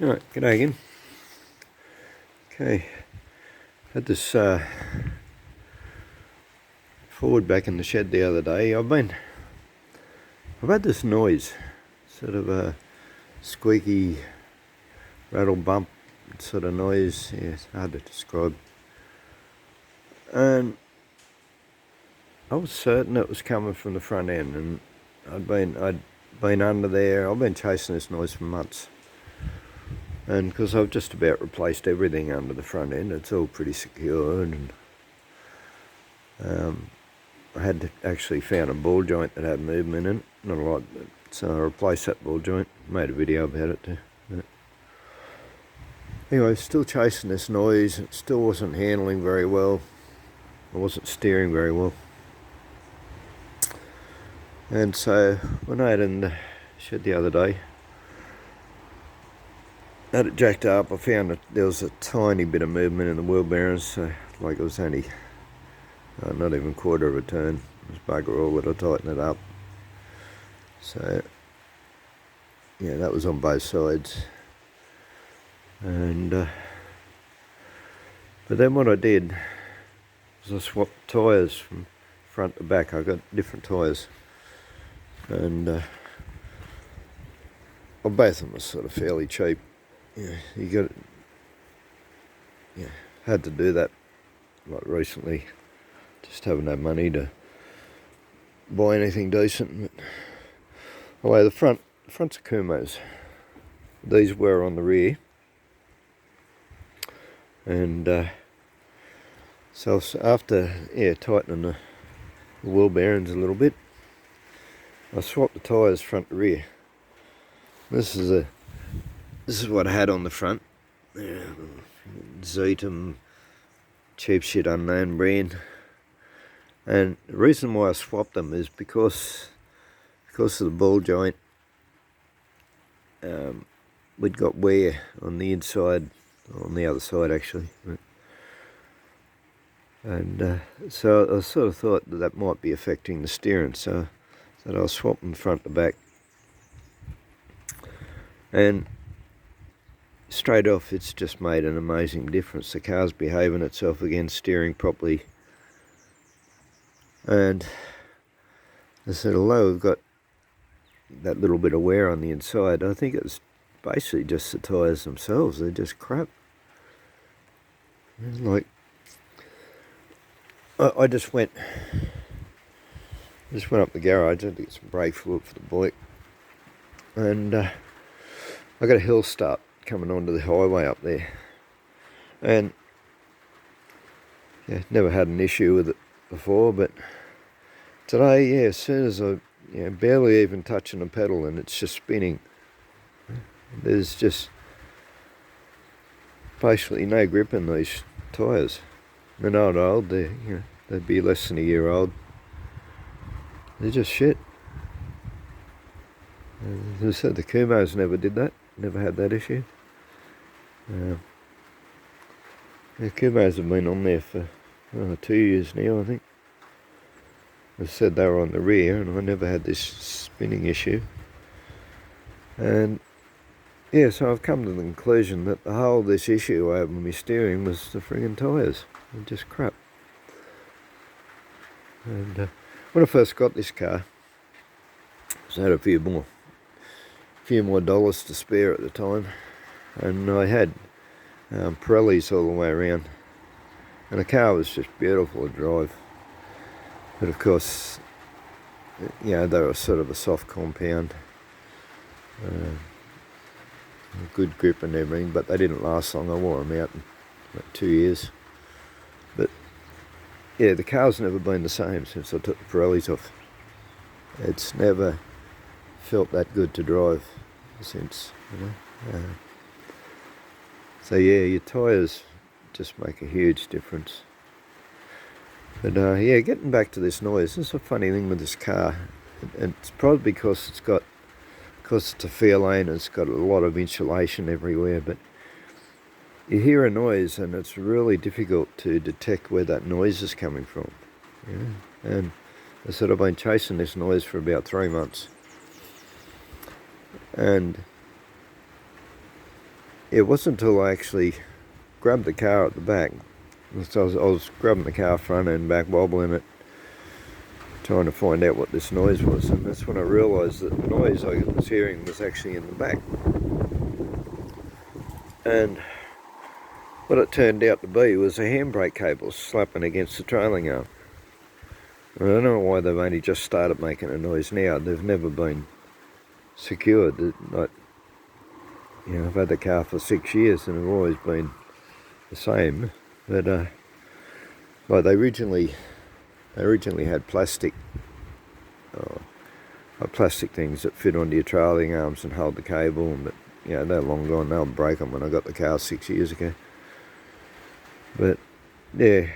Alright, g'day again. Okay, had this Ford back in the shed the other day. I've had this noise, sort of a squeaky rattle bump sort of noise. Yeah, it's hard to describe. And I was certain it was coming from the front end, and I'd been under there. I've been chasing this noise for months. And because I've just about replaced everything under the front end, it's all pretty secure, and I had actually found a ball joint that had movement in it, not a lot, but so I replaced that ball joint, made a video about it too. But anyway, still chasing this noise. It still wasn't handling very well. I wasn't steering very well. And so when I had it in the shed the other day, had it jacked up, I found that there was a tiny bit of movement in the wheel bearings, so like it was only not even a quarter of a turn. It was bugger all that I tightened it up. So yeah, that was on both sides. And but then what I did was I swapped tyres from front to back. I got different tyres, and well, both of them were sort of fairly cheap. Yeah, had to do that like recently. Just haven't had money to buy anything decent. But anyway, the front's a Kumo's. These were on the rear, and so after tightening the wheel bearings a little bit, I swapped the tyres front to rear. This is what I had on the front. Zetum, cheap shit, unknown brand. And the reason why I swapped them is because of the ball joint. We'd got wear on the inside, on the other side actually. And so I sort of thought that might be affecting the steering, so I was swapping front to back. And straight off, it's just made an amazing difference. The car's behaving itself again, steering properly. And I said, although we've got that little bit of wear on the inside, I think it's basically just the tyres themselves. They're just crap. It's like, I just went up the garage to get some brake fluid for the bike, and I got a hill start coming onto the highway up there, and yeah, never had an issue with it before, but today, yeah, as soon as I barely even touching the pedal and it's just spinning, there's just basically no grip in these tyres. They're not old, they'd be less than a year old. They're just shit. As I said, the Kumo's never did that, never had that issue. The Kumo's have been on there for 2 years now, I think. As I said, they were on the rear, and I never had this spinning issue. And yeah, so I've come to the conclusion that the whole of this issue over my steering was the friggin' tyres. They're just crap. And when I first got this car, I had a few more dollars to spare at the time, and I had Pirellis all the way around, and the car was just beautiful to drive. But of course, they were sort of a soft compound, good grip and everything, but they didn't last long. I wore them out in about 2 years. But yeah, the car's never been the same since I took the Pirellis off. It's never felt that good to drive since, So yeah, your tyres just make a huge difference. But getting back to this noise, this is a funny thing with this car. It's probably because it's a Fairlane, it's got a lot of insulation everywhere, but you hear a noise and it's really difficult to detect where that noise is coming from. And I said, I've been chasing this noise for about 3 months. And it wasn't until I actually grabbed the car at the back. So I was grabbing the car front and back, wobbling it, trying to find out what this noise was, and that's when I realised that the noise I was hearing was actually in the back. And what it turned out to be was a handbrake cable slapping against the trailing arm. I don't know why they've only just started making a noise now. They've never been secured. Like, you know, I've had the car for 6 years and they've always been the same. But like they originally had plastic things that fit onto your trailing arms and hold the cable. But you know, they're long gone. They'll break them when I got the car 6 years ago. But yeah.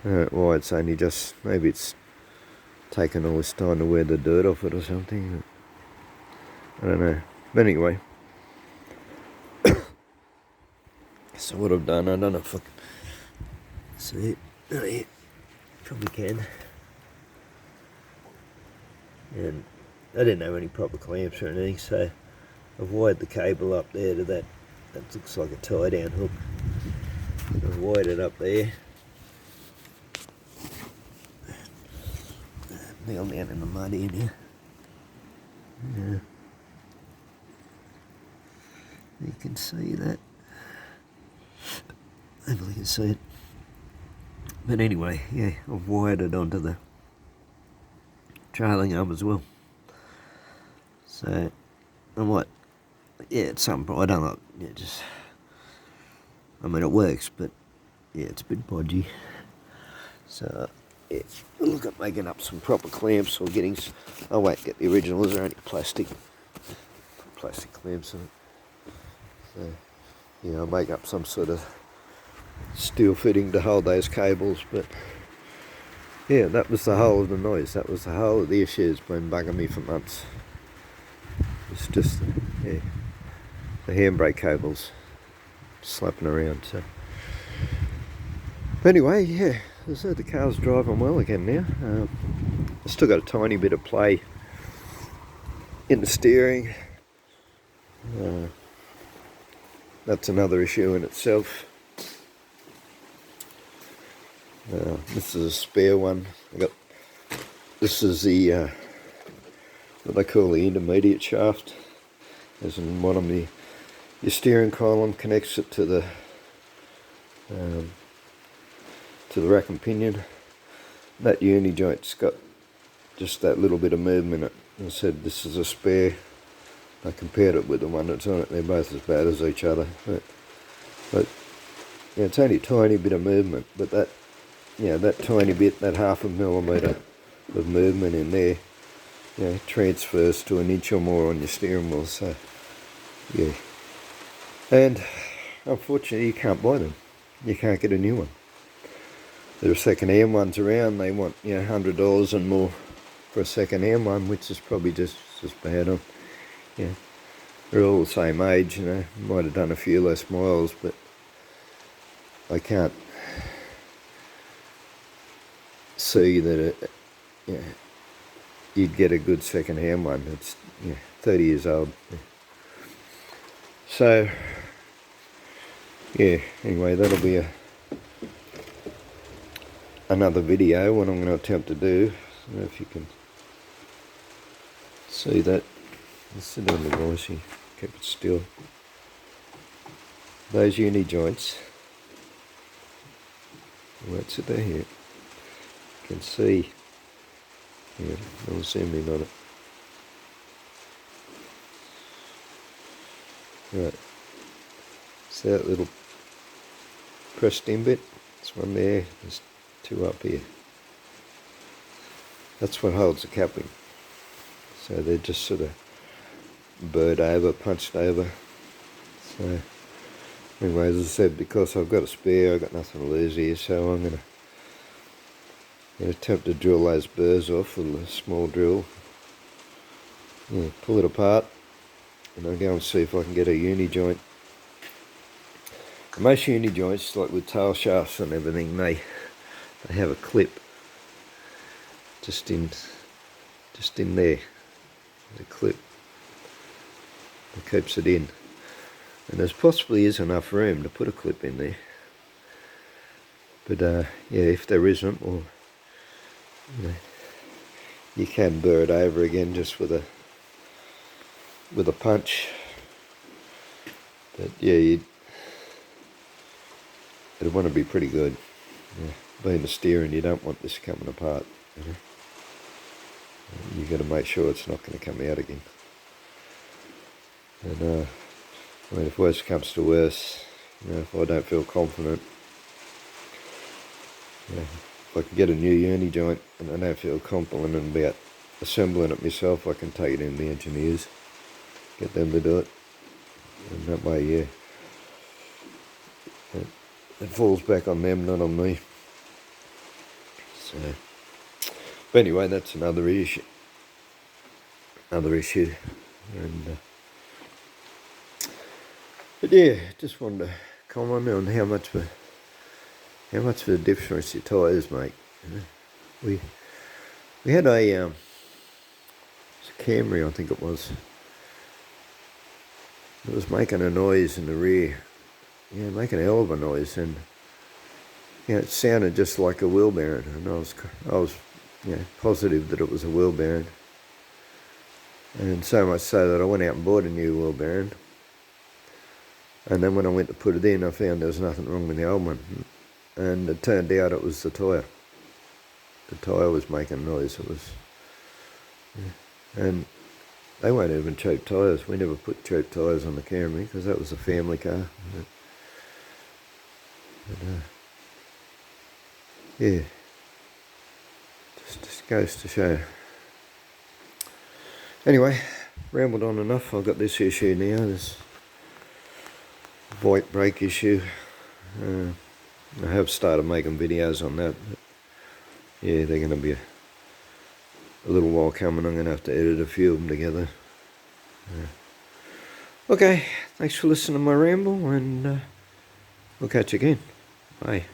I don't know why it's only just, maybe it's taken all this time to wear the dirt off it or something. I don't know. But anyway. So what I've done, I don't know if I can see it. Oh yeah, probably can. And I didn't have any proper clamps or anything, so I've wired the cable up there to that. That looks like a tie down hook. I've wired it up there. Nail down in the mud in here. Yeah. You can see that. Hopefully you can see it. But anyway, yeah, I've wired it onto the trailing arm as well. So I might, yeah, at some point, I don't know, yeah, just, I mean it works, but yeah, it's a bit podgy. So yeah, we'll look at making up some proper clamps or getting, I won't get the originals, they're only plastic clamps in it. So yeah, I'll make up some sort of steel fitting to hold those cables. But yeah, that was the whole of the noise, that was the whole of the issue. It's been bugging me for months. It's just, yeah, the handbrake cables slapping around. So anyway, yeah, as I said, the car's driving well again now. I've still got a tiny bit of play in the steering. That's another issue in itself. This is a spare one. This is the what they call the intermediate shaft, as in one of your steering column connects it to the rack and pinion. That uni joint's got just that little bit of movement in it. I said this is a spare. I compared it with the one that's on it. They're both as bad as each other. But yeah, it's only a tiny bit of movement. But that, yeah, that tiny bit, that 0.5 millimetre of movement in there, you know, transfers to 1 inch or more on your steering wheel. So yeah, and unfortunately you can't buy them. You can't get a new one. There are second-hand ones around. They want, you know, $100 and more for a second-hand one, which is probably just as bad on. Yeah, they're all the same age, you know, might have done a few less miles, but I can't see that you'd get a good second-hand one. It's 30 years old. Yeah. So, yeah, anyway, that'll be another video, what I'm going to attempt to do. I don't know if you can see that. Let's sit on the voice here, keep it still. Those uni joints, what's it there here? You can see, yeah, I'll zoom in on it. Right, see that little pressed in bit? There's one there, there's 2 up here. That's what holds the coupling. So they're just sort of burred over, punched over. So anyway, as I said, because I've got a spare, I've got nothing to lose here, so I'm going to attempt to drill those burrs off with a small drill. Yeah, pull it apart, and I'll go and see if I can get a uni joint. Most uni joints, like with tail shafts and everything, they have a clip just in there. There's a clip that keeps it in. And there possibly is enough room to put a clip in there. But yeah, if there isn't, well, you can burr it over again just with a punch. But yeah, it'd want to be pretty good. Yeah. Being a steering, you don't want this coming apart. You got to make sure it's not going to come out again. And I mean, if worse comes to worse, if I don't feel confident, if I can get a new uni joint and I don't feel confident about assembling it myself, I can take it in the engineers, get them to do it, and that way, yeah, it falls back on them, not on me. So, but anyway, that's another issue. And but yeah, just wanted to comment on how much of a difference your tyres make. We had a Camry, I think it was. It was making a noise in the rear. Yeah, making a hell of a noise, and it sounded just like a wheel bearing. And I was positive that it was a wheel bearing. And so much so that I went out and bought a new wheel bearing. And then when I went to put it in, I found there was nothing wrong with the old one. And it turned out it was the tyre. The tyre was making noise. It was, and they weren't even cheap tyres. We never put cheap tyres on the Camry because that was a family car. Yeah, just goes to show. Anyway, rambled on enough. I've got this issue now, this white brake issue. I have started making videos on that. But yeah, they're going to be a little while coming. I'm going to have to edit a few of them together. Okay, thanks for listening to my ramble, and we'll catch you again. Bye.